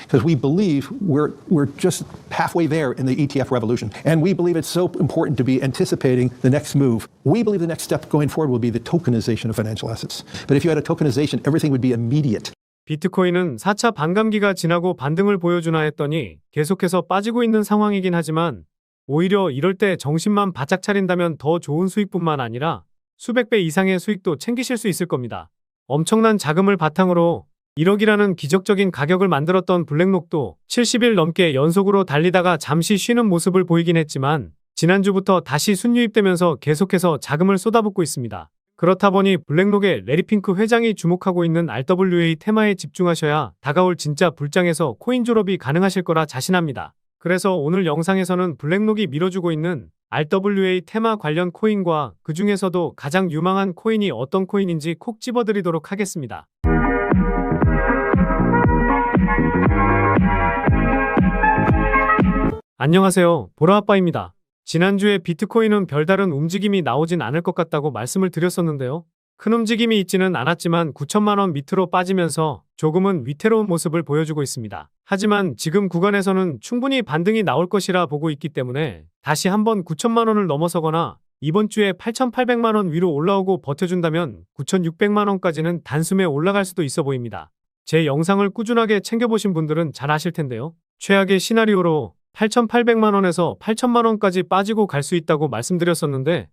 because we believe we're just halfway there in the ETF revolution. And we believe it's so important to be anticipating the next move. We believe the next step going forward will be the tokenization of financial assets. But if you had a tokenization, everything would be immediate. 비트코인은 4차 반감기가 지나고 반등을 보여주나 했더니 계속해서 빠지고 있는 상황이긴 하지만 오히려 이럴 때 정신만 바짝 차린다면 더 좋은 수익뿐만 아니라 수백 배 이상의 수익도 챙기실 수 있을 겁니다. 엄청난 자금을 바탕으로 1억이라는 기적적인 가격을 만들었던 블랙록도 70일 넘게 연속으로 달리다가 잠시 쉬는 모습을 보이긴 했지만 지난주부터 다시 순유입되면서 계속해서 자금을 쏟아붓고 있습니다. 그렇다 보니 블랙록의 레리 핑크 회장이 주목하고 있는 RWA 테마에 집중하셔야 다가올 진짜 불장에서 코인 졸업이 가능하실 거라 자신합니다. 그래서 오늘 영상에서는 블랙록이 밀어주고 있는 RWA 테마 관련 코인과 그 중에서도 가장 유망한 코인이 어떤 코인인지 콕 집어드리도록 하겠습니다. 안녕하세요, 보라아빠입니다. 지난주에 비트코인은 별다른 움직임이 나오진 않을 것 같다고 말씀을 드렸었는데요. 큰 움직임이 있지는 않았지만 9천만원 밑으로 빠지면서 조금은 위태로운 모습을 보여주고 있습니다. 하지만 지금 구간에서는 충분히 반등이 나올 것이라 보고 있기 때문에 다시 한번 9천만원을 넘어서거나 이번 주에 8,800만원 위로 올라오고 버텨준다면 9,600만원까지는 단숨에 올라갈 수도 있어 보입니다. 제 영상을 꾸준하게 챙겨보신 분들은 잘 아실 텐데요. 최악의 시나리오로 8,800만원에서 8,000만원까지 빠지고 갈 수 있다고 말씀드렸었는데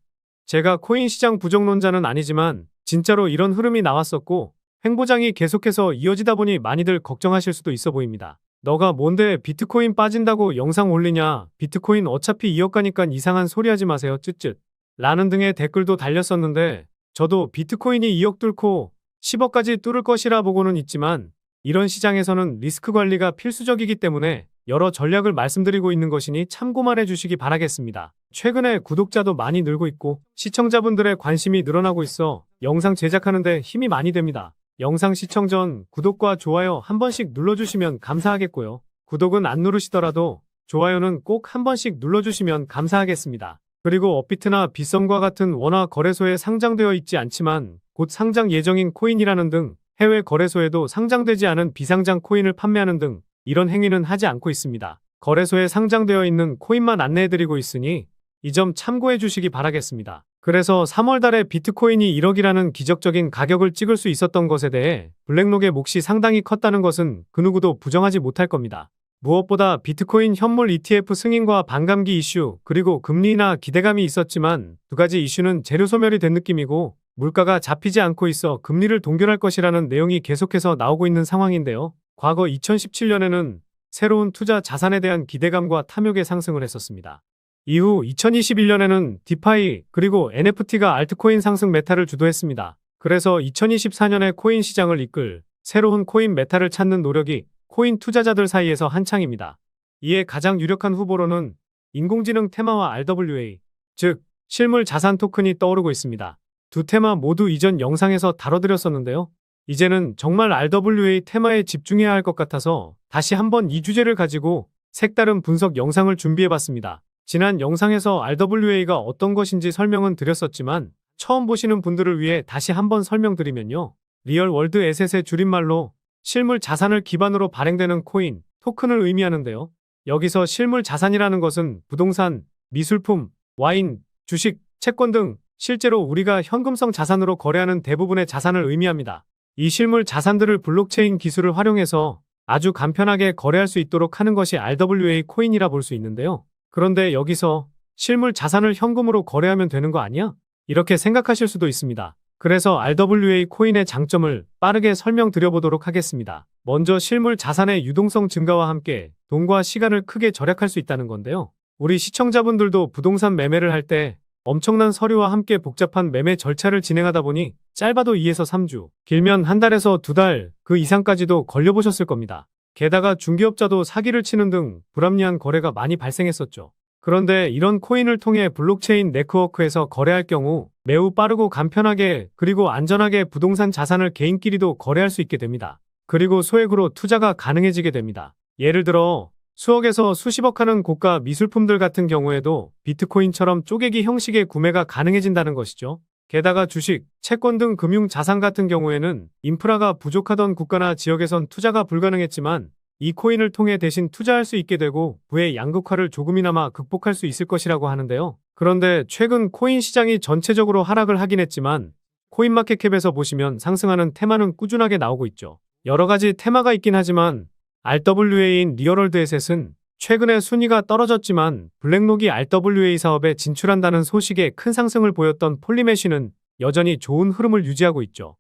제가 코인 시장 부정론자는 아니지만 진짜로 이런 흐름이 나왔었고 횡보장이 계속해서 이어지다 보니 많이들 걱정하실 수도 있어 보입니다. 너가 뭔데 비트코인 빠진다고 영상 올리냐, 비트코인 어차피 2억 가니까 이상한 소리 하지 마세요 쯧쯧 라는 등의 댓글도 달렸었는데 저도 비트코인이 2억 뚫고 10억까지 뚫을 것이라 보고는 있지만 이런 시장에서는 리스크 관리가 필수적이기 때문에 여러 전략을 말씀드리고 있는 것이니 참고만 해주시기 바라겠습니다. 최근에 구독자도 많이 늘고 있고 시청자분들의 관심이 늘어나고 있어 영상 제작하는데 힘이 많이 됩니다. 영상 시청 전 구독과 좋아요 한 번씩 눌러주시면 감사하겠고요. 구독은 안 누르시더라도 좋아요는 꼭 한 번씩 눌러주시면 감사하겠습니다. 그리고 업비트나 빗썸과 같은 원화 거래소에 상장되어 있지 않지만 곧 상장 예정인 코인이라는 등 해외 거래소에도 상장되지 않은 비상장 코인을 판매하는 등 이런 행위는 하지 않고 있습니다. 거래소에 상장되어 있는 코인만 안내해드리고 있으니 이 점 참고해 주시기 바라겠습니다. 그래서 3월 달에 비트코인이 1억이라는 기적적인 가격을 찍을 수 있었던 것에 대해 블랙록의 몫이 상당히 컸다는 것은 그 누구도 부정하지 못할 겁니다. 무엇보다 비트코인 현물 ETF 승인과 반감기 이슈 그리고 금리나 기대감이 있었지만 두 가지 이슈는 재료 소멸이 된 느낌이고 물가가 잡히지 않고 있어 금리를 동결할 것이라는 내용이 계속해서 나오고 있는 상황인데요. 과거 2017년에는 새로운 투자 자산에 대한 기대감과 탐욕의 상승을 했었습니다. 이후 2021년에는 디파이 그리고 NFT가 알트코인 상승 메타를 주도했습니다. 그래서 2024년에 코인 시장을 이끌 새로운 코인 메타를 찾는 노력이 코인 투자자들 사이에서 한창입니다. 이에 가장 유력한 후보로는 인공지능 테마와 RWA, 즉 실물 자산 토큰이 떠오르고 있습니다. 두 테마 모두 이전 영상에서 다뤄드렸었는데요. 이제는 정말 RWA 테마에 집중해야 할 것 같아서 다시 한번 이 주제를 가지고 색다른 분석 영상을 준비해봤습니다. 지난 영상에서 RWA가 어떤 것인지 설명은 드렸었지만 처음 보시는 분들을 위해 다시 한번 설명드리면요. 리얼 월드 에셋의 줄임말로 실물 자산을 기반으로 발행되는 코인, 토큰을 의미하는데요. 여기서 실물 자산이라는 것은 부동산, 미술품, 와인, 주식, 채권 등 실제로 우리가 현금성 자산으로 거래하는 대부분의 자산을 의미합니다. 이 실물 자산들을 블록체인 기술을 활용해서 아주 간편하게 거래할 수 있도록 하는 것이 RWA 코인이라 볼 수 있는데요. 그런데 여기서 실물 자산을 현금으로 거래하면 되는 거 아니야? 이렇게 생각하실 수도 있습니다. 그래서 RWA 코인의 장점을 빠르게 설명드려보도록 하겠습니다. 먼저 실물 자산의 유동성 증가와 함께 돈과 시간을 크게 절약할 수 있다는 건데요. 우리 시청자분들도 부동산 매매를 할 때 엄청난 서류와 함께 복잡한 매매 절차를 진행하다 보니 짧아도 2에서 3주, 길면 한 달에서 2달, 그 이상까지도 걸려보셨을 겁니다. 게다가 중개업자도 사기를 치는 등 불합리한 거래가 많이 발생했었죠. 그런데 이런 코인을 통해 블록체인 네트워크에서 거래할 경우 매우 빠르고 간편하게 그리고 안전하게 부동산 자산을 개인끼리도 거래할 수 있게 됩니다. 그리고 소액으로 투자가 가능해지게 됩니다. 예를 들어 수억에서 수십억 하는 고가 미술품들 같은 경우에도 비트코인처럼 쪼개기 형식의 구매가 가능해진다는 것이죠. 게다가 주식, 채권 등 금융 자산 같은 경우에는 인프라가 부족하던 국가나 지역에선 투자가 불가능했지만 이 코인을 통해 대신 투자할 수 있게 되고 부의 양극화를 조금이나마 극복할 수 있을 것이라고 하는데요. 그런데 최근 코인 시장이 전체적으로 하락을 하긴 했지만 코인마켓캡에서 보시면 상승하는 테마는 꾸준하게 나오고 있죠. 여러 가지 테마가 있긴 하지만 RWA인 리얼월드 에셋은 최근에 순위가 떨어졌지만 블랙록이 RWA 사업에 진출한다는 소식에 큰 상승을 보였던 폴리메쉬는 여전히 좋은 흐름을 유지하고 있죠.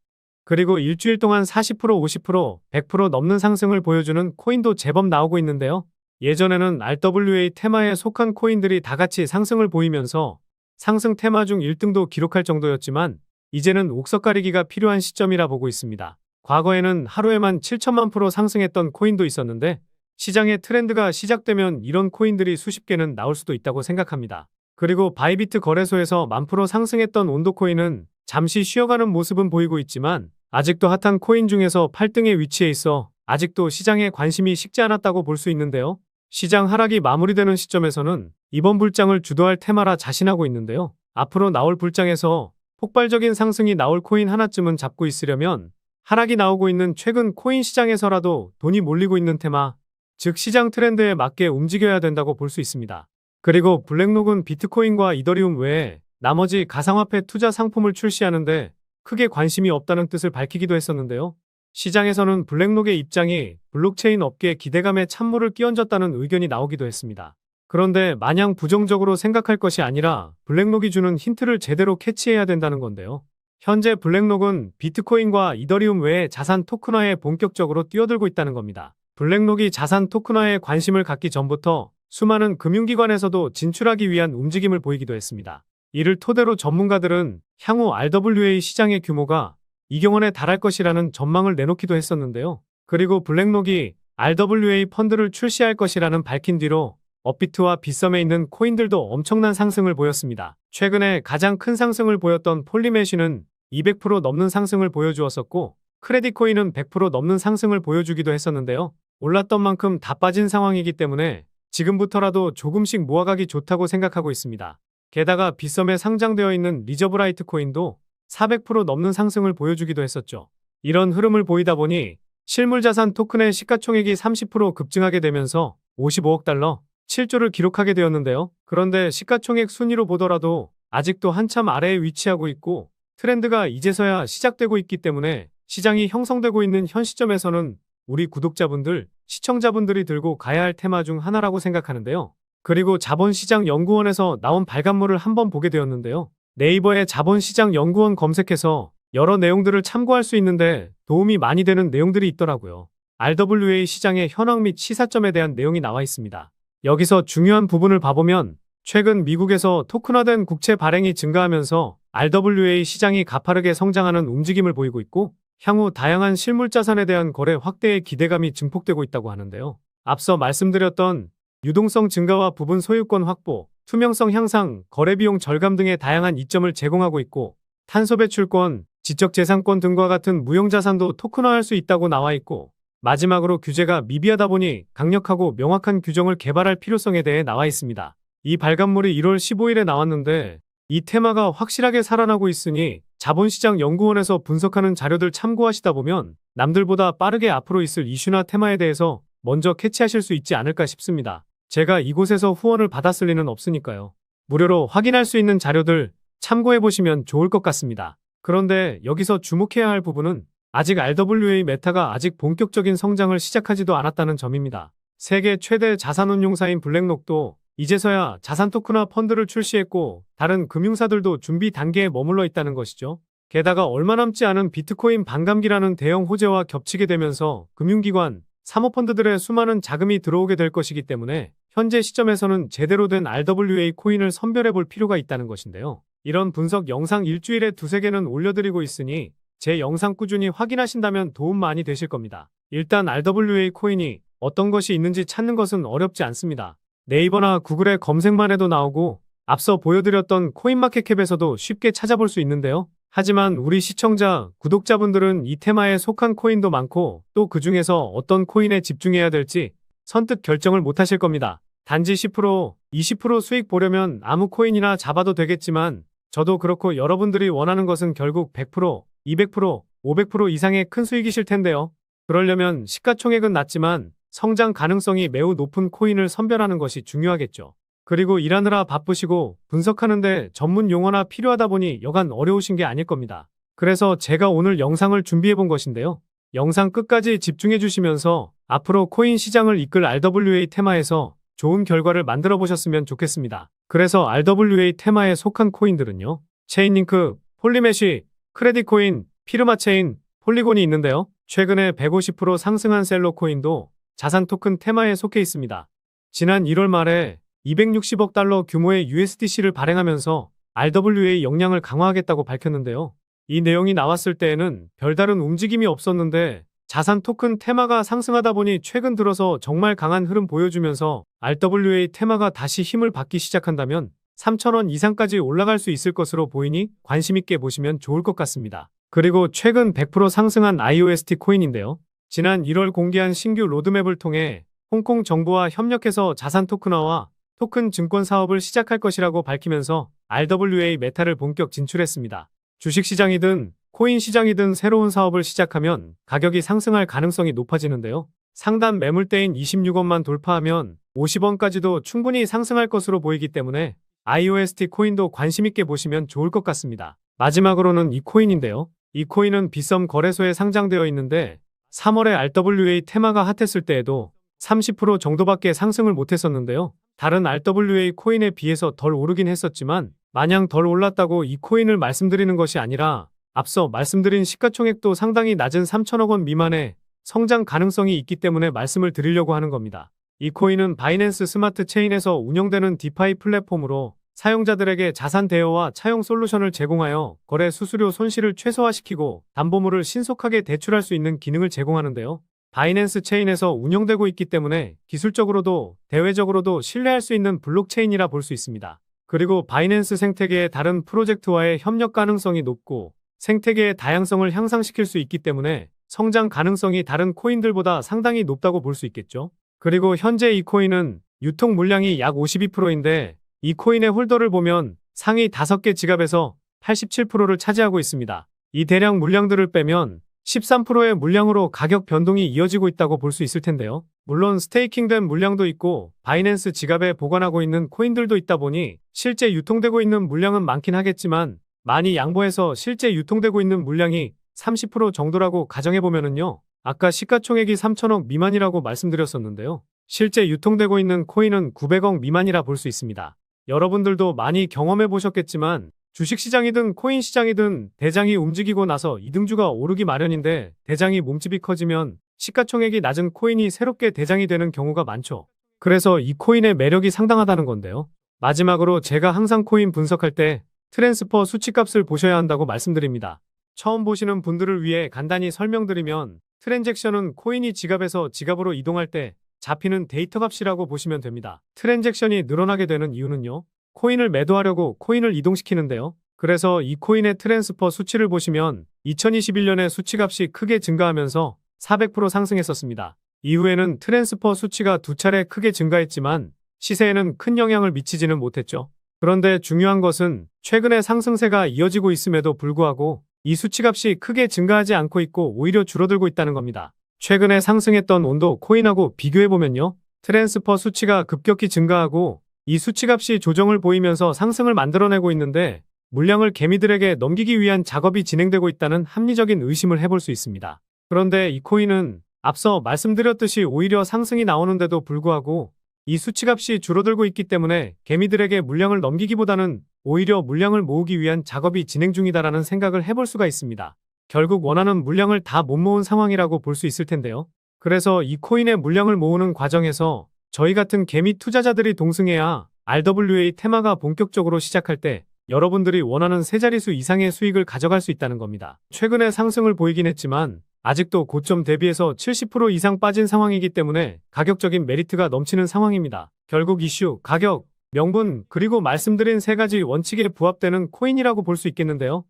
그리고 일주일 동안 40%, 50%, 100% 넘는 상승을 보여주는 코인도 제법 나오고 있는데요. 예전에는 RWA 테마에 속한 코인들이 다 같이 상승을 보이면서 상승 테마 중 1등도 기록할 정도였지만 이제는 옥석 가리기가 필요한 시점이라 보고 있습니다. 과거에는 하루에만 7천만 프로 상승했던 코인도 있었는데 시장의 트렌드가 시작되면 이런 코인들이 수십 개는 나올 수도 있다고 생각합니다. 그리고 바이비트 거래소에서 10,000% 상승했던 온도코인은 잠시 쉬어가는 모습은 보이고 있지만 아직도 핫한 코인 중에서 8등에 위치해 있어 아직도 시장에 관심이 식지 않았다고 볼 수 있는데요. 시장 하락이 마무리되는 시점에서는 이번 불장을 주도할 테마라 자신하고 있는데요. 앞으로 나올 불장에서 폭발적인 상승이 나올 코인 하나쯤은 잡고 있으려면 하락이 나오고 있는 최근 코인 시장에서라도 돈이 몰리고 있는 테마, 즉 시장 트렌드에 맞게 움직여야 된다고 볼 수 있습니다. 그리고 블랙록은 비트코인과 이더리움 외에 나머지 가상화폐 투자 상품을 출시하는데 크게 관심이 없다는 뜻을 밝히기도 했었는데요. 시장에서는 블랙록의 입장이 블록체인 업계의 기대감에 찬물을 끼얹었다는 의견이 나오기도 했습니다. 그런데 마냥 부정적으로 생각할 것이 아니라 블랙록이 주는 힌트를 제대로 캐치해야 된다는 건데요. 현재 블랙록은 비트코인과 이더리움 외에 자산 토큰화에 본격적으로 뛰어들고 있다는 겁니다. 블랙록이 자산 토큰화에 관심을 갖기 전부터 수많은 금융기관에서도 진출하기 위한 움직임을 보이기도 했습니다. 이를 토대로 전문가들은 향후 RWA 시장의 규모가 2조 원에 달할 것이라는 전망을 내놓기도 했었는데요. 그리고 블랙록이 RWA 펀드를 출시할 것이라는 밝힌 뒤로 업비트와 빗썸에 있는 코인들도 엄청난 상승을 보였습니다. 최근에 가장 큰 상승을 보였던 폴리메쉬는 200% 넘는 상승을 보여주었었고 크레딧코인은 100% 넘는 상승을 보여주기도 했었는데요. 올랐던 만큼 다 빠진 상황이기 때문에 지금부터라도 조금씩 모아가기 좋다고 생각하고 있습니다. 게다가 빗썸에 상장되어 있는 리저브라이트 코인도 400% 넘는 상승을 보여주기도 했었죠. 이런 흐름을 보이다 보니 실물자산 토큰의 시가총액이 30% 급증하게 되면서 55억 달러, 7조를 기록하게 되었는데요. 그런데 시가총액 순위로 보더라도 아직도 한참 아래에 위치하고 있고 트렌드가 이제서야 시작되고 있기 때문에 시장이 형성되고 있는 현 시점에서는 우리 구독자분들, 시청자분들이 들고 가야 할 테마 중 하나라고 생각하는데요. 그리고 자본시장연구원에서 나온 발간물을 한번 보게 되었는데요. 네이버에 자본시장연구원 검색해서 여러 내용들을 참고할 수 있는데 도움이 많이 되는 내용들이 있더라고요. RWA 시장의 현황 및 시사점에 대한 내용이 나와 있습니다. 여기서 중요한 부분을 봐보면 최근 미국에서 토큰화된 국채 발행이 증가하면서 RWA 시장이 가파르게 성장하는 움직임을 보이고 있고 향후 다양한 실물자산에 대한 거래 확대의 기대감이 증폭되고 있다고 하는데요. 앞서 말씀드렸던 유동성 증가와 부분 소유권 확보, 투명성 향상, 거래비용 절감 등의 다양한 이점을 제공하고 있고 탄소 배출권, 지적재산권 등과 같은 무형자산도 토큰화할 수 있다고 나와 있고 마지막으로 규제가 미비하다 보니 강력하고 명확한 규정을 개발할 필요성에 대해 나와 있습니다. 이 발간물이 1월 15일에 나왔는데 이 테마가 확실하게 살아나고 있으니 자본시장연구원에서 분석하는 자료들 참고하시다 보면 남들보다 빠르게 앞으로 있을 이슈나 테마에 대해서 먼저 캐치하실 수 있지 않을까 싶습니다. 제가 이곳에서 후원을 받았을 리는 없으니까요. 무료로 확인할 수 있는 자료들 참고해보시면 좋을 것 같습니다. 그런데 여기서 주목해야 할 부분은 아직 RWA 메타가 아직 본격적인 성장을 시작하지도 않았다는 점입니다. 세계 최대 자산운용사인 블랙록도 이제서야 자산 토큰화 펀드를 출시했고 다른 금융사들도 준비 단계에 머물러 있다는 것이죠. 게다가 얼마 남지 않은 비트코인 반감기라는 대형 호재와 겹치게 되면서 금융기관, 사모펀드들의 수많은 자금이 들어오게 될 것이기 때문에 현재 시점에서는 제대로 된 RWA 코인을 선별해 볼 필요가 있다는 것인데요. 이런 분석 영상 일주일에 2~3개는 올려드리고 있으니 제 영상 꾸준히 확인하신다면 도움 많이 되실 겁니다. 일단 RWA 코인이 어떤 것이 있는지 찾는 것은 어렵지 않습니다. 네이버나 구글에 검색만 해도 나오고 앞서 보여드렸던 코인마켓캡에서도 쉽게 찾아볼 수 있는데요. 하지만 우리 시청자, 구독자분들은 이 테마에 속한 코인도 많고 또 그 중에서 어떤 코인에 집중해야 될지 선뜻 결정을 못하실 겁니다. 단지 10%, 20% 수익 보려면 아무 코인이나 잡아도 되겠지만 저도 그렇고 여러분들이 원하는 것은 결국 100%, 200%, 500% 이상의 큰 수익이실 텐데요. 그러려면 시가총액은 낮지만 성장 가능성이 매우 높은 코인을 선별하는 것이 중요하겠죠. 그리고 일하느라 바쁘시고 분석하는데 전문 용어나 필요하다 보니 여간 어려우신 게 아닐 겁니다. 그래서 제가 오늘 영상을 준비해 본 것인데요. 영상 끝까지 집중해 주시면서 앞으로 코인 시장을 이끌 RWA 테마에서 좋은 결과를 만들어 보셨으면 좋겠습니다. 그래서 RWA 테마에 속한 코인들은요. 체인링크, 폴리메쉬, 크레딧코인, 피르마체인, 폴리곤이 있는데요. 최근에 150% 상승한 셀러코인도 자산 토큰 테마에 속해 있습니다. 지난 1월 말에 260억 달러 규모의 USDC를 발행하면서 RWA 역량을 강화하겠다고 밝혔는데요. 이 내용이 나왔을 때에는 별다른 움직임이 없었는데 자산 토큰 테마가 상승하다 보니 최근 들어서 정말 강한 흐름 보여주면서 RWA 테마가 다시 힘을 받기 시작한다면 3,000원 이상까지 올라갈 수 있을 것으로 보이니 관심 있게 보시면 좋을 것 같습니다. 그리고 최근 100% 상승한 IOST 코인인데요. 지난 1월 공개한 신규 로드맵을 통해 홍콩 정부와 협력해서 자산 토큰화와 토큰 증권 사업을 시작할 것이라고 밝히면서 RWA 메타를 본격 진출했습니다. 주식시장이든 코인 시장이든 새로운 사업을 시작하면 가격이 상승할 가능성이 높아지는데요. 상단 매물대인 26원만 돌파하면 50원까지도 충분히 상승할 것으로 보이기 때문에 IOST 코인도 관심 있게 보시면 좋을 것 같습니다. 마지막으로는 이 코인인데요. 이 코인은 빗썸 거래소에 상장되어 있는데 3월에 RWA 테마가 핫했을 때에도 30% 정도밖에 상승을 못했었는데요. 다른 RWA 코인에 비해서 덜 오르긴 했었지만 마냥 덜 올랐다고 이 코인을 말씀드리는 것이 아니라 앞서 말씀드린 시가총액도 상당히 낮은 3천억 원 미만의 성장 가능성이 있기 때문에 말씀을 드리려고 하는 겁니다. 이 코인은 바이낸스 스마트 체인에서 운영되는 디파이 플랫폼으로 사용자들에게 자산 대여와 차용 솔루션을 제공하여 거래 수수료 손실을 최소화시키고 담보물을 신속하게 대출할 수 있는 기능을 제공하는데요. 바이낸스 체인에서 운영되고 있기 때문에 기술적으로도 대외적으로도 신뢰할 수 있는 블록체인이라 볼 수 있습니다. 그리고 바이낸스 생태계의 다른 프로젝트와의 협력 가능성이 높고 생태계의 다양성을 향상시킬 수 있기 때문에 성장 가능성이 다른 코인들보다 상당히 높다고 볼 수 있겠죠. 그리고 현재 이 코인은 유통 물량이 약 52%인데 이 코인의 홀더를 보면 상위 5개 지갑에서 87%를 차지하고 있습니다. 이 대량 물량들을 빼면 13%의 물량으로 가격 변동이 이어지고 있다고 볼 수 있을 텐데요. 물론 스테이킹된 물량도 있고 바이낸스 지갑에 보관하고 있는 코인들도 있다 보니 실제 유통되고 있는 물량은 많긴 하겠지만 많이 양보해서 실제 유통되고 있는 물량이 30% 정도라고 가정해보면은요. 아까 시가총액이 3천억 미만이라고 말씀드렸었는데요. 실제 유통되고 있는 코인은 900억 미만이라 볼 수 있습니다. 여러분들도 많이 경험해 보셨겠지만 주식시장이든 코인 시장이든 대장이 움직이고 나서 이등주가 오르기 마련인데 대장이 몸집이 커지면 시가총액이 낮은 코인이 새롭게 대장이 되는 경우가 많죠. 그래서 이 코인의 매력이 상당하다는 건데요. 마지막으로 제가 항상 코인 분석할 때 트랜스퍼 수치값을 보셔야 한다고 말씀드립니다. 처음 보시는 분들을 위해 간단히 설명드리면 트랜잭션은 코인이 지갑에서 지갑으로 이동할 때 잡히는 데이터 값이라고 보시면 됩니다. 트랜잭션이 늘어나게 되는 이유는요. 코인을 매도하려고 코인을 이동시키는데요. 그래서 이 코인의 트랜스퍼 수치를 보시면 2021년에 수치값이 크게 증가하면서 400% 상승했었습니다. 이후에는 트랜스퍼 수치가 2차례 크게 증가했지만 시세에는 큰 영향을 미치지는 못했죠. 그런데 중요한 것은 최근에 상승세가 이어지고 있음에도 불구하고 이 수치값이 크게 증가하지 않고 있고 오히려 줄어들고 있다는 겁니다. 최근에 상승했던 온도 코인하고 비교해보면요. 트랜스퍼 수치가 급격히 증가하고 이 수치값이 조정을 보이면서 상승을 만들어내고 있는데 물량을 개미들에게 넘기기 위한 작업이 진행되고 있다는 합리적인 의심을 해볼 수 있습니다. 그런데 이 코인은 앞서 말씀드렸듯이 오히려 상승이 나오는데도 불구하고 이 수치값이 줄어들고 있기 때문에 개미들에게 물량을 넘기기보다는 오히려 물량을 모으기 위한 작업이 진행 중이다라는 생각을 해볼 수가 있습니다. 결국 원하는 물량을 다 못 모은 상황이라고 볼 수 있을 텐데요. 그래서 이 코인의 물량을 모으는 과정에서 저희 같은 개미 투자자들이 동승해야 RWA 테마가 본격적으로 시작할 때 여러분들이 원하는 세 자릿수 이상의 수익을 가져갈 수 있다는 겁니다. 최근에 상승을 보이긴 했지만 아직도 고점 대비해서 70% 이상 빠진 상황이기 때문에 가격적인 메리트가 넘치는 상황입니다. 결국 이슈, 가격, 명분, 그리고 말씀드린 세 가지 원칙에 부합되는 코인이라고 볼 수 있겠는데요.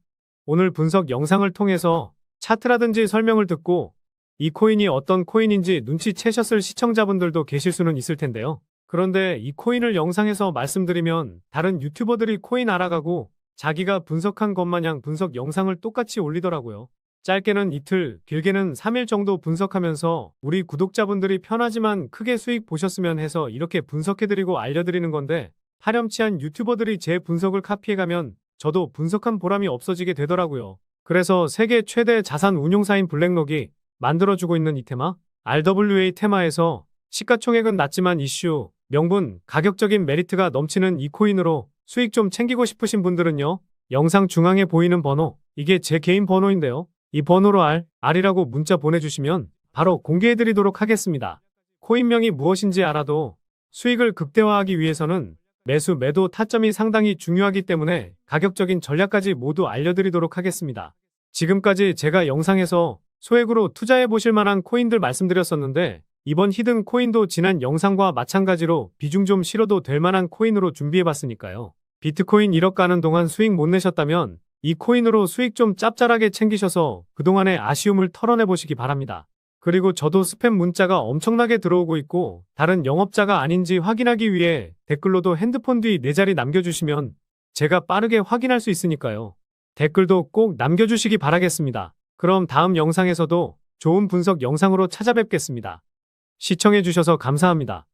오늘 분석 영상을 통해서 차트라든지 설명을 듣고 이 코인이 어떤 코인인지 눈치채셨을 시청자분들도 계실 수는 있을 텐데요. 그런데 이 코인을 영상에서 말씀드리면 다른 유튜버들이 코인 알아가고 자기가 분석한 것 마냥 분석 영상을 똑같이 올리더라고요. 짧게는 이틀, 길게는 3일 정도 분석하면서 우리 구독자분들이 편하지만 크게 수익 보셨으면 해서 이렇게 분석해드리고 알려드리는 건데 파렴치한 유튜버들이 제 분석을 카피해가면 저도 분석한 보람이 없어지게 되더라고요. 그래서 세계 최대 자산 운용사인 블랙록이 만들어주고 있는 이 테마, RWA 테마에서 시가총액은 낮지만 이슈, 명분, 가격적인 메리트가 넘치는 이 코인으로 수익 좀 챙기고 싶으신 분들은요. 영상 중앙에 보이는 번호, 이게 제 개인 번호인데요. 이 번호로 R이라고 문자 보내주시면 바로 공개해드리도록 하겠습니다. 코인명이 무엇인지 알아도 수익을 극대화하기 위해서는 매수, 매도 타점이 상당히 중요하기 때문에 가격적인 전략까지 모두 알려드리도록 하겠습니다. 지금까지 제가 영상에서 소액으로 투자해 보실 만한 코인들 말씀드렸었는데 이번 히든 코인도 지난 영상과 마찬가지로 비중 좀 실어도 될 만한 코인으로 준비해 봤으니까요. 비트코인 1억 가는 동안 수익 못 내셨다면 이 코인으로 수익 좀 짭짤하게 챙기셔서 그동안의 아쉬움을 털어내 보시기 바랍니다. 그리고 저도 스팸 문자가 엄청나게 들어오고 있고 다른 영업자가 아닌지 확인하기 위해 댓글로도 핸드폰 뒤 4자리 남겨주시면 제가 빠르게 확인할 수 있으니까요. 댓글도 꼭 남겨주시기 바라겠습니다. 그럼 다음 영상에서도 좋은 분석 영상으로 찾아뵙겠습니다. 시청해주셔서 감사합니다.